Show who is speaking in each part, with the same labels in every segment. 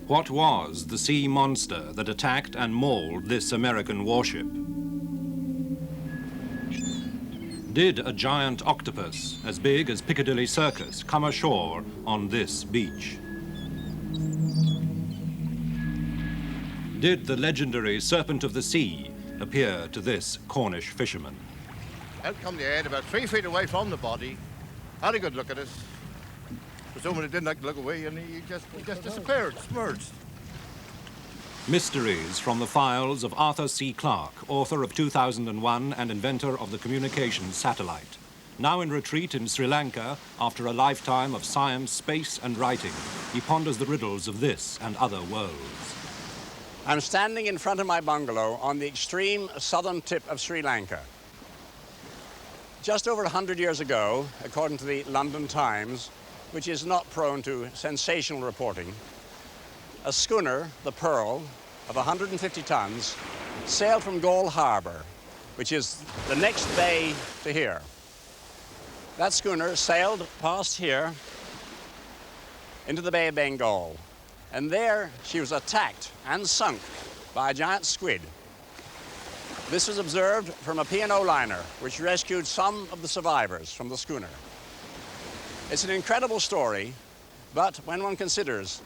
Speaker 1: What was the sea monster that attacked and mauled this American warship? Did a giant octopus as big as Piccadilly Circus come ashore on this beach? Did the legendary Serpent of the Sea appear to this Cornish fisherman?
Speaker 2: Out come the head, about 3 feet away from the body. Had a good look at us. Presumably didn't like to look away, and he just disappeared, submerged.
Speaker 1: Mysteries from the files of Arthur C. Clarke, author of 2001 and inventor of the communications satellite. Now in retreat in Sri Lanka, after a lifetime of science, space and writing, he ponders the riddles of this and other worlds.
Speaker 3: I'm standing in front of my bungalow on the extreme southern tip of Sri Lanka. Just over 100 years ago, according to the London Times, which is not prone to sensational reporting, a schooner, the Pearl, of 150 tons, sailed from Galle Harbour, which is the next bay to here. That schooner sailed past here into the Bay of Bengal, and there she was attacked and sunk by a giant squid. This was observed from a P&O liner, which rescued some of the survivors from the schooner. It's an incredible story, but when one considers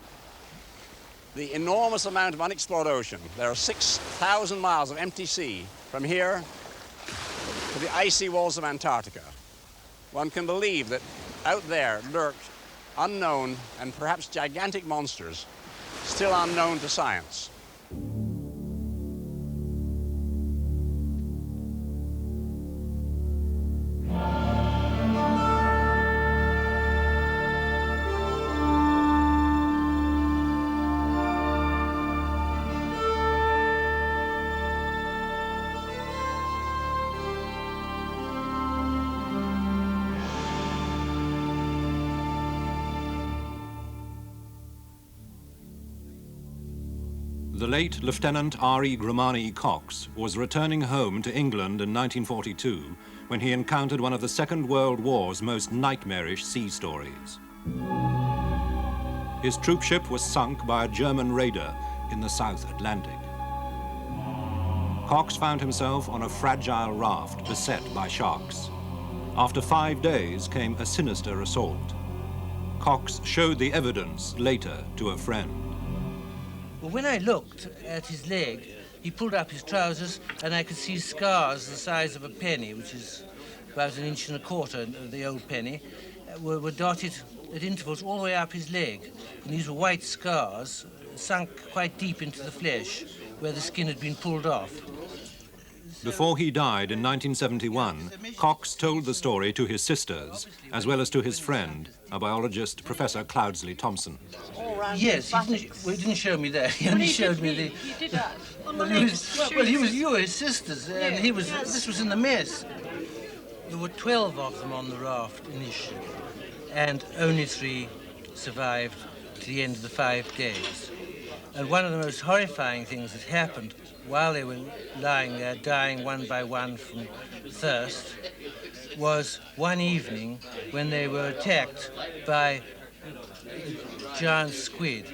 Speaker 3: the enormous amount of unexplored ocean, there are 6,000 miles of empty sea from here to the icy walls of Antarctica, one can believe that out there lurked unknown and perhaps gigantic monsters still unknown to science.
Speaker 1: The late Lieutenant R.E. Grimani Cox was returning home to England in 1942 when he encountered one of the Second World War's most nightmarish sea stories. His troopship was sunk by a German raider in the South Atlantic. Cox found himself on a fragile raft beset by sharks. After 5 days came a sinister assault. Cox showed the evidence later to a friend.
Speaker 4: Well, when I looked at his leg, he pulled up his trousers and I could see scars the size of a penny, which is about 1.25 inches, the old penny, were dotted at intervals all the way up his leg. And these were white scars, sunk quite deep into the flesh, where the skin had been pulled off.
Speaker 1: Before he died in 1971, Cox told the story to his sisters, as well as to his friend, a biologist, Professor Cloudsley Thompson.
Speaker 4: Yes, he didn't show me that. He only showed me the...
Speaker 5: He did that.
Speaker 4: You were his sisters, and this was in the mess. There were 12 of them on the raft initially, and only 3 survived to the end of the 5 days. And one of the most horrifying things that happened while they were lying there, dying one by one from thirst, was one evening when they were attacked by a giant squid.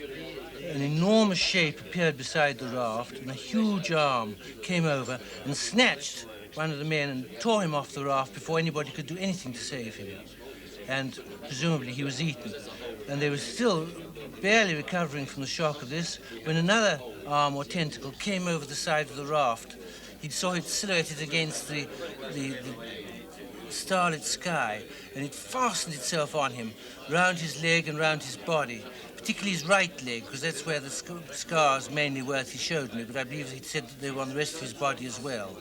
Speaker 4: An enormous shape appeared beside the raft, and a huge arm came over and snatched one of the men and tore him off the raft before anybody could do anything to save him. And presumably he was eaten. And they were still barely recovering from the shock of this when another arm or tentacle came over the side of the raft. He saw it silhouetted against the starlit sky, and it fastened itself on him, round his leg and round his body, particularly his right leg, because that's where the scars mainly were that he showed me, but I believe he'd said that they were on the rest of his body as well.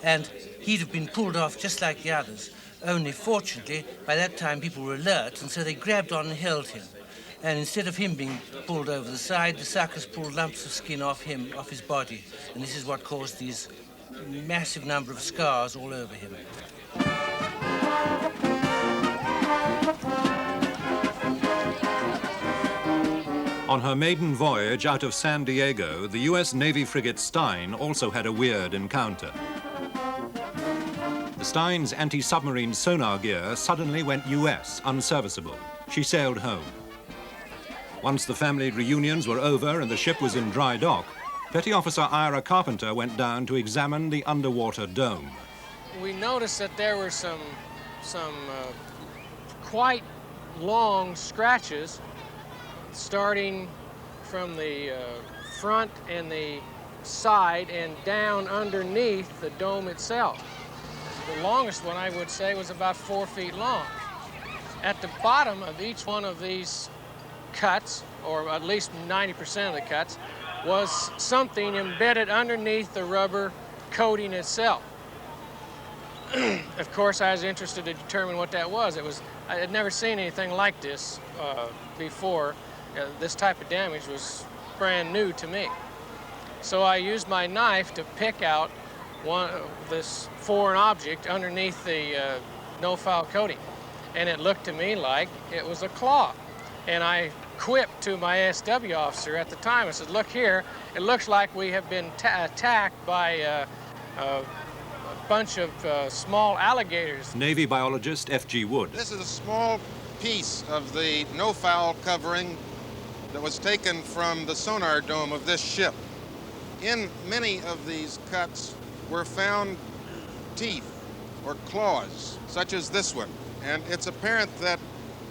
Speaker 4: And he'd have been pulled off just like the others, only fortunately, by that time people were alert, and so they grabbed on and held him. And instead of him being pulled over the side, the suckers pulled lumps of skin off him, off his body. And this is what caused these massive number of scars all over him.
Speaker 1: On her maiden voyage out of San Diego, the U.S. Navy frigate Stein also had a weird encounter. The Stein's anti-submarine sonar gear suddenly went U.S. unserviceable. She sailed home. Once the family reunions were over and the ship was in dry dock, Petty Officer Ira Carpenter went down to examine the underwater dome.
Speaker 5: We noticed that there were some quite long scratches starting from the front and the side and down underneath the dome itself. The longest one, I would say, was about 4 feet long. At the bottom of each one of these cuts, or at least 90% of the cuts, was something embedded underneath the rubber coating itself. Of course, I was interested to determine what that was. I had never seen anything like this before. This type of damage was brand new to me. So I used my knife to pick out this foreign object underneath the no-foul coating. And it looked to me like it was a claw. And I quipped to my SW officer at the time. I said, look here, it looks like we have been attacked by a bunch of small alligators.
Speaker 1: Navy biologist F.G. Wood.
Speaker 6: This is a small piece of the no-foul covering that was taken from the sonar dome of this ship. In many of these cuts were found teeth or claws, such as this one. And it's apparent that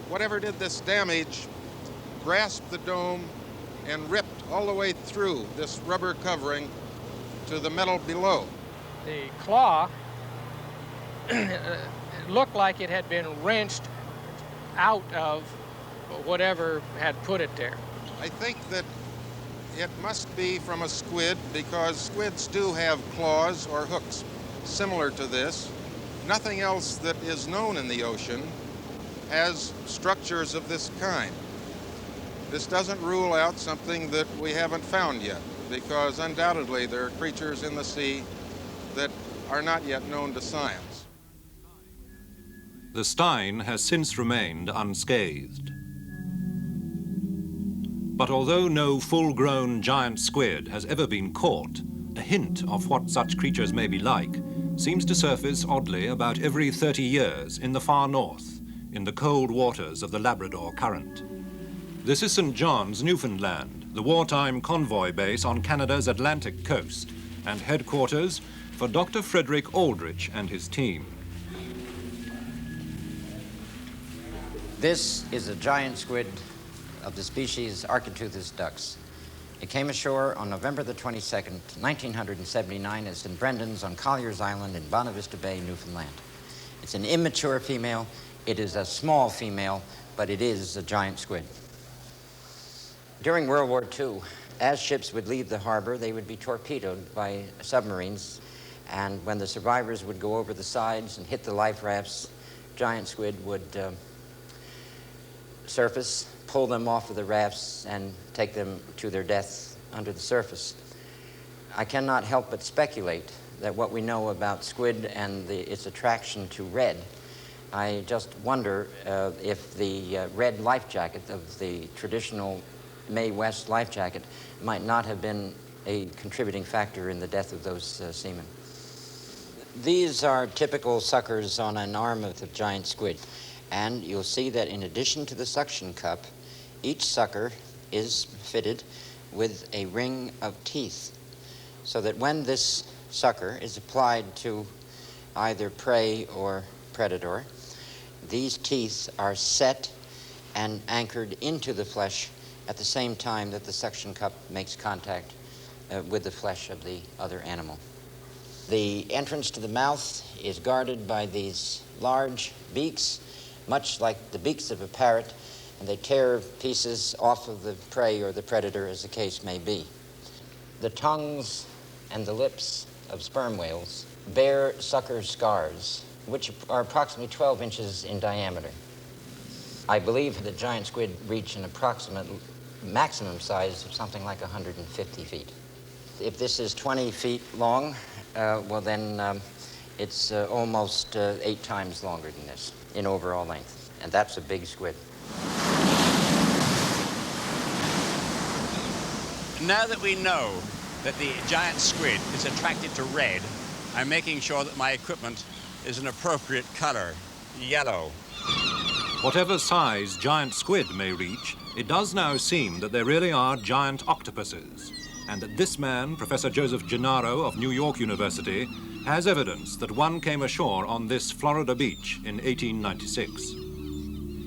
Speaker 6: whatever did this damage grasped the dome and ripped all the way through this rubber covering to the metal below.
Speaker 5: The claw it looked like it had been wrenched out of whatever had put it there.
Speaker 6: I think that it must be from a squid, because squids do have claws or hooks similar to this. Nothing else that is known in the ocean has structures of this kind. This doesn't rule out something that we haven't found yet, because undoubtedly there are creatures in the sea that are not yet known to science.
Speaker 1: The Stein has since remained unscathed. But although no full-grown giant squid has ever been caught, a hint of what such creatures may be like seems to surface oddly about every 30 years in the far north, in the cold waters of the Labrador Current. This is St. John's, Newfoundland, the wartime convoy base on Canada's Atlantic coast, and headquarters for Dr. Frederick Aldrich and his team.
Speaker 7: This is a giant squid of the species Architeuthis dux. It came ashore on November the 22nd, 1979 at St. Brendan's on Collier's Island in Bonavista Bay, Newfoundland. It's an immature female. It is a small female, but it is a giant squid. During World War II, as ships would leave the harbor, they would be torpedoed by submarines, and when the survivors would go over the sides and hit the life rafts, giant squid would surface, pull them off of the rafts, and take them to their death under the surface. I cannot help but speculate that what we know about squid and its attraction to red, I just wonder if the red life jacket of the traditional Mae West life jacket might not have been a contributing factor in the death of those seamen. These are typical suckers on an arm of the giant squid. And you'll see that in addition to the suction cup, each sucker is fitted with a ring of teeth, so that when this sucker is applied to either prey or predator, these teeth are set and anchored into the flesh at the same time that the suction cup makes contact with the flesh of the other animal. The entrance to the mouth is guarded by these large beaks, much like the beaks of a parrot, and they tear pieces off of the prey or the predator, as the case may be. The tongues and the lips of sperm whales bear sucker scars, which are approximately 12 inches in diameter. I believe that giant squid reach an approximate maximum size of something like 150 feet. If this is 20 feet long, well then it's almost 8 times longer than this in overall length, and that's a big squid.
Speaker 3: Now that we know that the giant squid is attracted to red, I'm making sure that my equipment is an appropriate color, yellow.
Speaker 1: Whatever size giant squid may reach, It does now seem that there really are giant octopuses, and that this man, Professor Joseph Gennaro of New York University, has evidence that one came ashore on this Florida beach in 1896.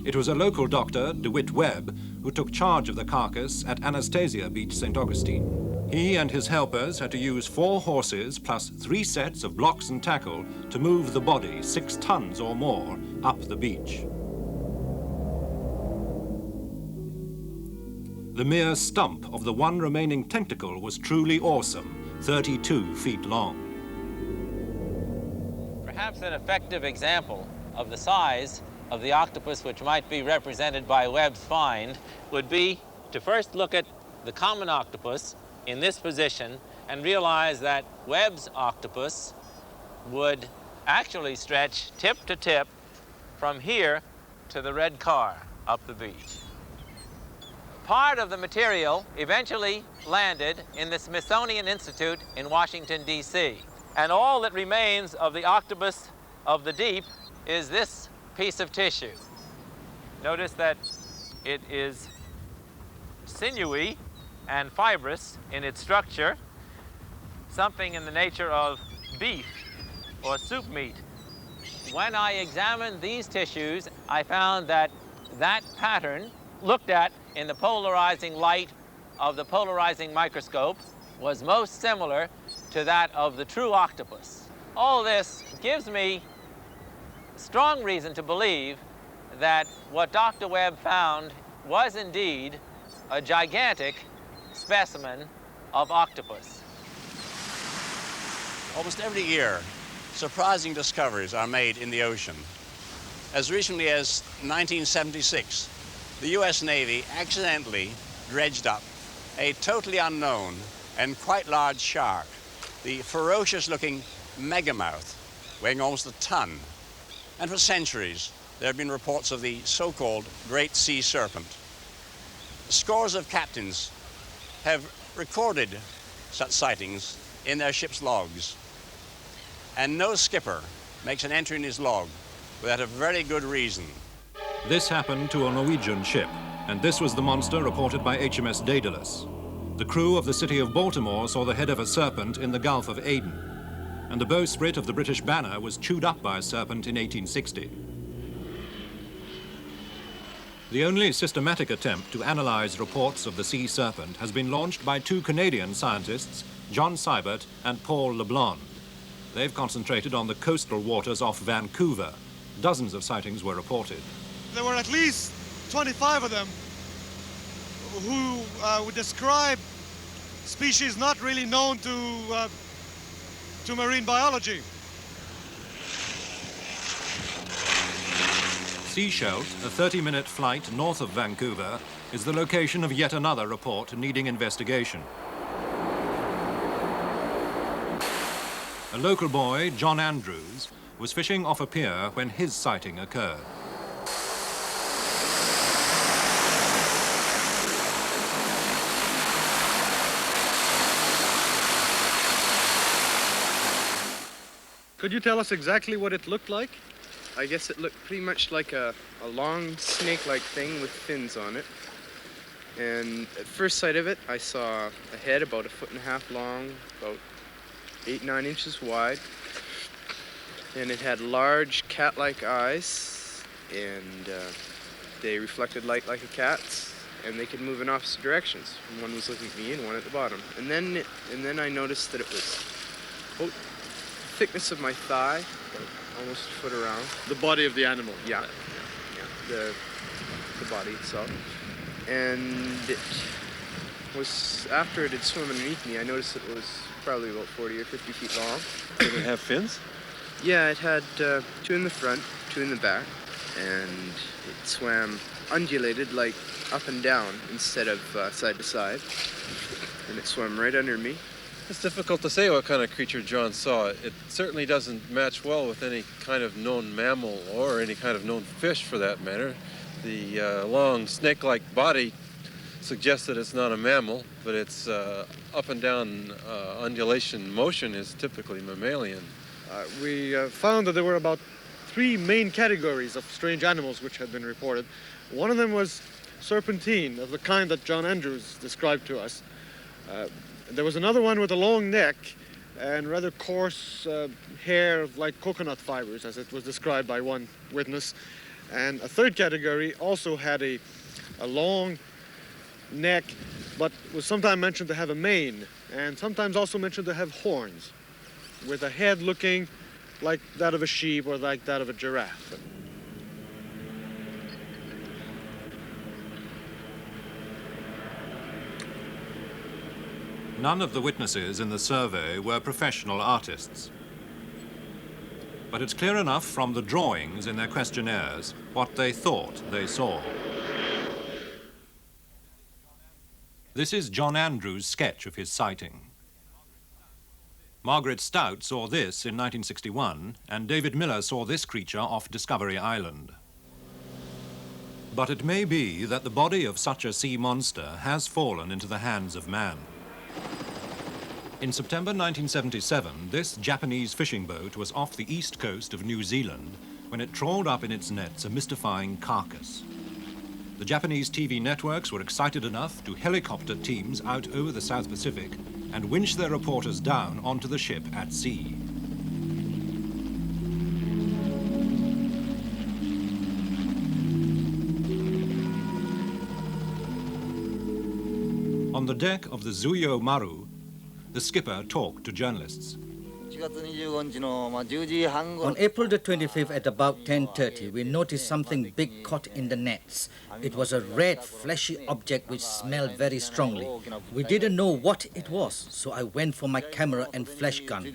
Speaker 1: It was a local doctor, DeWitt Webb, who took charge of the carcass at Anastasia Beach, St. Augustine. He and his helpers had to use 4 horses plus 3 sets of blocks and tackle to move the body 6 tons or more up the beach. The mere stump of the one remaining tentacle was truly awesome, 32 feet long.
Speaker 8: Perhaps an effective example of the size of the octopus which might be represented by Webb's find would be to first look at the common octopus in this position and realize that Webb's octopus would actually stretch tip to tip from here to the red car up the beach. Part of the material eventually landed in the Smithsonian Institute in Washington, D.C. And all that remains of the octopus of the deep is this piece of tissue. Notice that it is sinewy and fibrous in its structure, something in the nature of beef or soup meat. When I examined these tissues, I found that that pattern, looked at in the polarizing light of the polarizing microscope, was most similar to that of the true octopus. All this gives me strong reason to believe that what Dr. Webb found was indeed a gigantic specimen of octopus.
Speaker 3: Almost every year, surprising discoveries are made in the ocean. As recently as 1976, the U.S. Navy accidentally dredged up a totally unknown and quite large shark, the ferocious-looking megamouth, weighing almost a ton. And for centuries, there have been reports of the so-called Great Sea Serpent. Scores of captains have recorded such sightings in their ship's logs. And no skipper makes an entry in his log without a very good reason.
Speaker 1: This happened to a Norwegian ship, and this was the monster reported by HMS Daedalus. The crew of the city of Baltimore saw the head of a serpent in the Gulf of Aden, and the bowsprit of the British banner was chewed up by a serpent in 1860. The only systematic attempt to analyze reports of the sea serpent has been launched by 2 Canadian scientists, John Seibert and Paul LeBlond. They've concentrated on the coastal waters off Vancouver. Dozens of sightings were reported.
Speaker 9: There were at least 25 of them who would describe species not really known to marine biology.
Speaker 1: Seashelt, a 30-minute flight north of Vancouver, is the location of yet another report needing investigation. A local boy, John Andrews, was fishing off a pier when his sighting occurred.
Speaker 9: Could you tell us exactly what it looked like?
Speaker 10: I guess it looked pretty much like a long snake-like thing with fins on it. And at first sight of it, I saw a head about 1.5 feet long, about 8-9 inches wide. And it had large cat-like eyes, and they reflected light like a cat's, and they could move in opposite directions. And one was looking at me and one at the bottom. And then I noticed that it was about the thickness of my thigh, almost a foot around.
Speaker 9: The body of the animal?
Speaker 10: Yeah, the body itself. And it was, after it had swum underneath me, I noticed it was probably about 40 or 50 feet long.
Speaker 9: Did it have fins?
Speaker 10: Yeah, it had 2 in the front, 2 in the back, and it swam undulated, like up and down instead of side to side. And it swam right under me.
Speaker 11: It's difficult to say what kind of creature John saw. It certainly doesn't match well with any kind of known mammal or any kind of known fish for that matter. The long snake-like body suggests that it's not a mammal, but its up and down undulation motion is typically mammalian.
Speaker 9: We found that there were about 3 main categories of strange animals which had been reported. One of them was serpentine of the kind that John Andrews described to us. There was another one with a long neck and rather coarse hair like coconut fibers, as it was described by one witness. And a third category also had a long neck, but was sometimes mentioned to have a mane, and sometimes also mentioned to have horns, with a head looking like that of a sheep or like that of a giraffe.
Speaker 1: None of the witnesses in the survey were professional artists. But it's clear enough from the drawings in their questionnaires what they thought they saw. This is John Andrews' sketch of his sighting. Margaret Stout saw this in 1961, and David Miller saw this creature off Discovery Island. But it may be that the body of such a sea monster has fallen into the hands of man. In September 1977, this Japanese fishing boat was off the east coast of New Zealand when it trawled up in its nets a mystifying carcass. The Japanese TV networks were excited enough to helicopter teams out over the South Pacific and winch their reporters down onto the ship at sea. On the deck of the Zuyo Maru, the skipper talked to journalists.
Speaker 12: On April the 25th at about 10:30, we noticed something big caught in the nets. It was a red, fleshy object which smelled very strongly. We didn't know what it was, so I went for my camera and flash gun.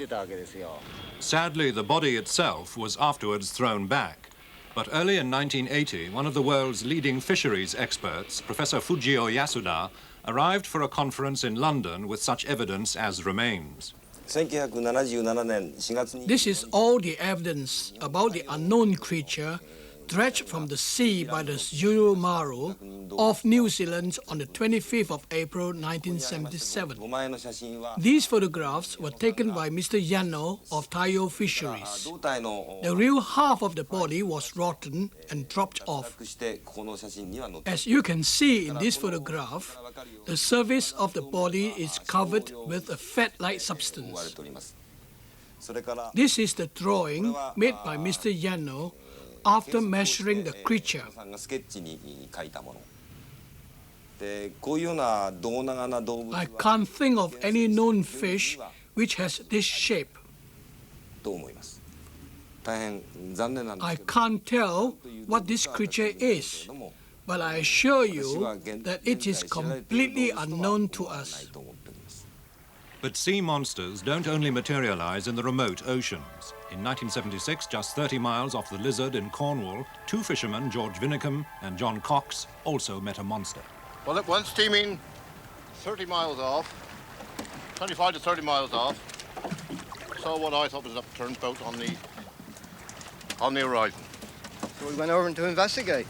Speaker 1: Sadly, the body itself was afterwards thrown back. But early in 1980, one of the world's leading fisheries experts, Professor Fujio Yasuda, arrived for a conference in London with such evidence as remains.
Speaker 13: This is all the evidence about the unknown creature dredged from the sea by the Zuyo Maru off New Zealand on the 25th of April 1977. These photographs were taken by Mr. Yano of Taiyo Fisheries. The real half of the body was rotten and dropped off. As you can see in this photograph, the surface of the body is covered with a fat-like substance. This is the drawing made by Mr. Yano after measuring the creature. I can't think of any known fish which has this shape. I can't tell what this creature is, but I assure you that it is completely unknown to us.
Speaker 1: But sea monsters don't only materialize in the remote oceans. In 1976, just 30 miles off the Lizard in Cornwall, two fishermen, George Vinicum and John Cox, also met a monster.
Speaker 2: Well, it was steaming 30 miles off, 25 to 30 miles off. Saw what I thought was an upturned boat on the horizon.
Speaker 14: So we went over to investigate.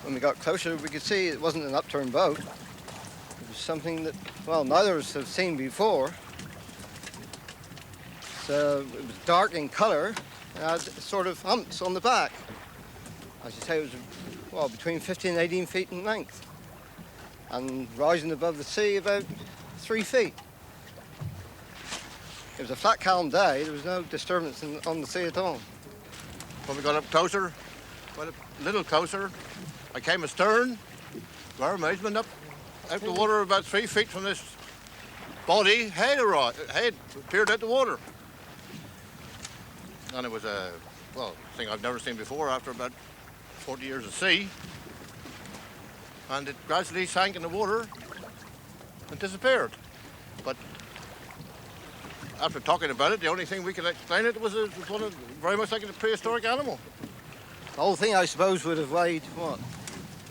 Speaker 14: When we got closer, we could see it wasn't an upturned boat. It was something that, well, neither of us have seen before. So it was dark in colour and had sort of humps on the back. As you say, it was, well, between 15 and 18 feet in length and rising above the sea about 3 feet. It was a flat, calm day. There was no disturbance on the sea at all.
Speaker 2: When we got up closer, well, a little closer, I came astern, to our amazement, up out the water about 3 feet from this body, head appeared out the water. And it was a, well, thing I've never seen before after about 40 years of sea. And it gradually sank in the water and disappeared. But after talking about it, the only thing we could explain it was very much like a prehistoric animal.
Speaker 14: The whole thing, I suppose, would have weighed, what,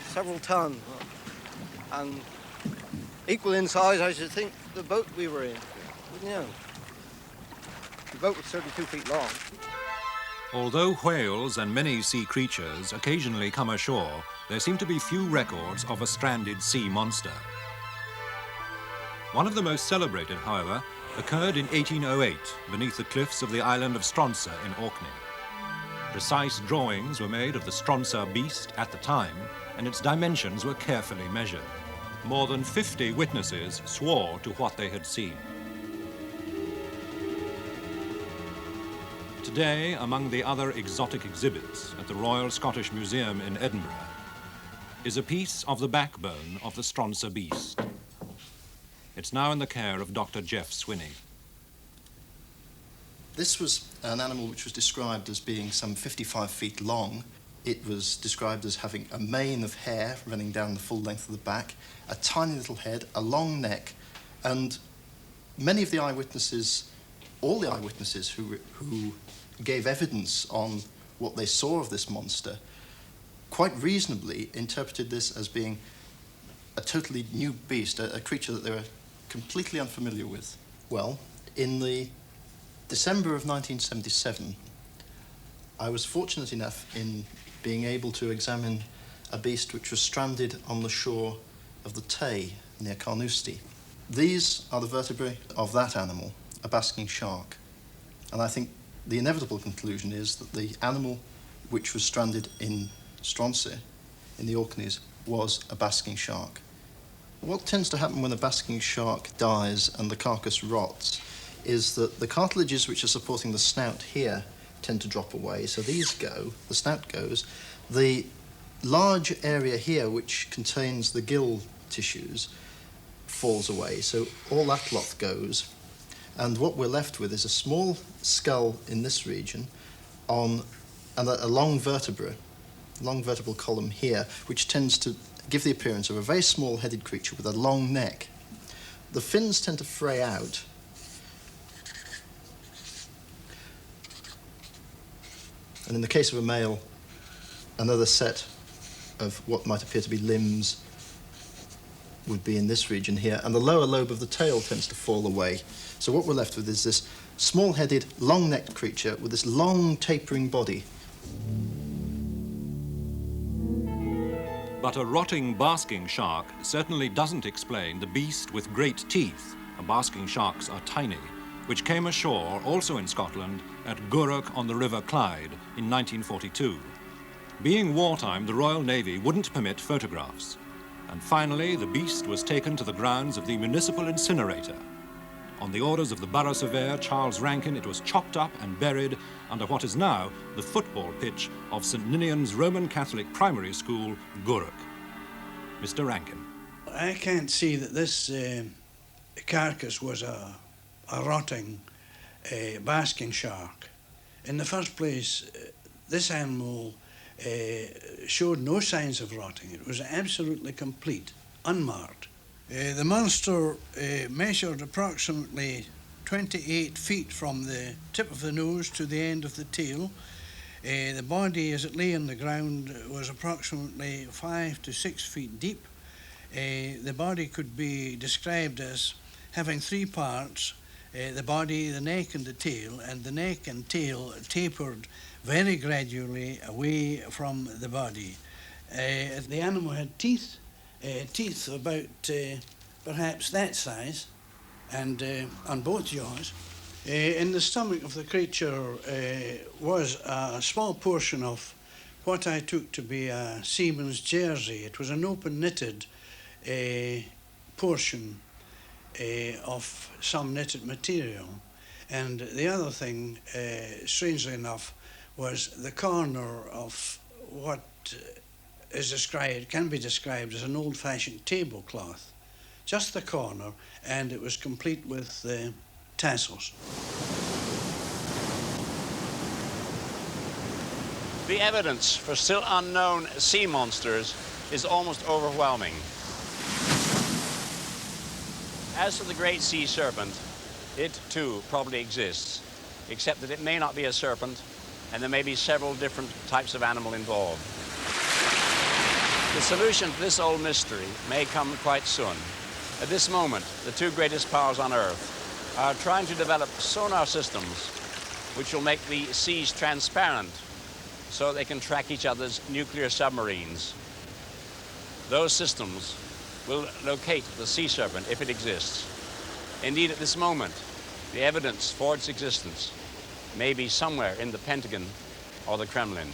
Speaker 14: several tons. And equal in size, I should think, the boat we were in. You know, the boat was 32 feet long.
Speaker 1: Although whales and many sea creatures occasionally come ashore, there seem to be few records of a stranded sea monster. One of the most celebrated, however, occurred in 1808 beneath the cliffs of the island of Stronsay in Orkney. Precise drawings were made of the Stronsay beast at the time, and its dimensions were carefully measured. More than 50 witnesses swore to what they had seen. Today, among the other exotic exhibits at the Royal Scottish Museum in Edinburgh, is a piece of the backbone of the Stronsay beast. It's now in the care of Dr. Jeff Swinney.
Speaker 15: This was an animal which was described as being some 55 feet long. It was described as having a mane of hair running down the full length of the back, a tiny little head, a long neck, and many of the eyewitnesses, all the eyewitnesses who gave evidence on what they saw of this monster, quite reasonably interpreted this as being a totally new beast, a creature that they were completely unfamiliar with. Well, in the December of 1977, I was fortunate enough in being able to examine a beast which was stranded on the shore of the Tay near Carnoustie. These are the vertebrae of that animal, a basking shark. And I think the inevitable conclusion is that the animal which was stranded in Stronsay, in the Orkneys, was a basking shark. What tends to happen when a basking shark dies and the carcass rots is that the cartilages which are supporting the snout here tend to drop away. So these go, the snout goes. The large area here which contains the gill tissues falls away. So all that lot goes. And what we're left with is a small skull in this region and a long vertebra, long vertebral column here, which tends to give the appearance of a very small-headed creature with a long neck. The fins tend to fray out. And in the case of a male, another set of what might appear to be limbs would be in this region here, and the lower lobe of the tail tends to fall away. So what we're left with is this small-headed, long-necked creature with this long, tapering body.
Speaker 1: But a rotting basking shark certainly doesn't explain the beast with great teeth, basking sharks are tiny, which came ashore, also in Scotland, at Gourock on the River Clyde in 1942. Being wartime, the Royal Navy wouldn't permit photographs. And finally, the beast was taken to the grounds of the municipal incinerator. On the orders of the borough surveyor, Charles Rankin, it was chopped up and buried under what is now the football pitch of St Ninian's Roman Catholic Primary School, Gourock. Mr. Rankin.
Speaker 16: I can't see that this carcass was a rotting basking shark. In the first place, this animal showed no signs of rotting. It was absolutely complete, unmarked. The monster measured approximately 28 feet from the tip of the nose to the end of the tail. The body, as it lay on the ground, was approximately 5 to 6 feet deep. The body could be described as having three parts: the body, the neck and the tail, and the neck and tail tapered very gradually away from the body. The animal had teeth about perhaps that size, and on both jaws. In the stomach of the creature was a small portion of what I took to be a seaman's jersey. It was an open knitted portion of some knitted material. And the other thing, strangely enough, was the corner of what can be described as an old-fashioned tablecloth. Just the corner, and it was complete with tassels.
Speaker 3: The evidence for still unknown sea monsters is almost overwhelming. As for the great sea serpent, it too probably exists, except that it may not be a serpent, and there may be several different types of animal involved. The solution to this old mystery may come quite soon. At this moment, the two greatest powers on Earth are trying to develop sonar systems which will make the seas transparent so they can track each other's nuclear submarines. Those systems will locate the sea serpent if it exists. Indeed, at this moment, the evidence for its existence may be somewhere in the Pentagon
Speaker 17: or the Kremlin.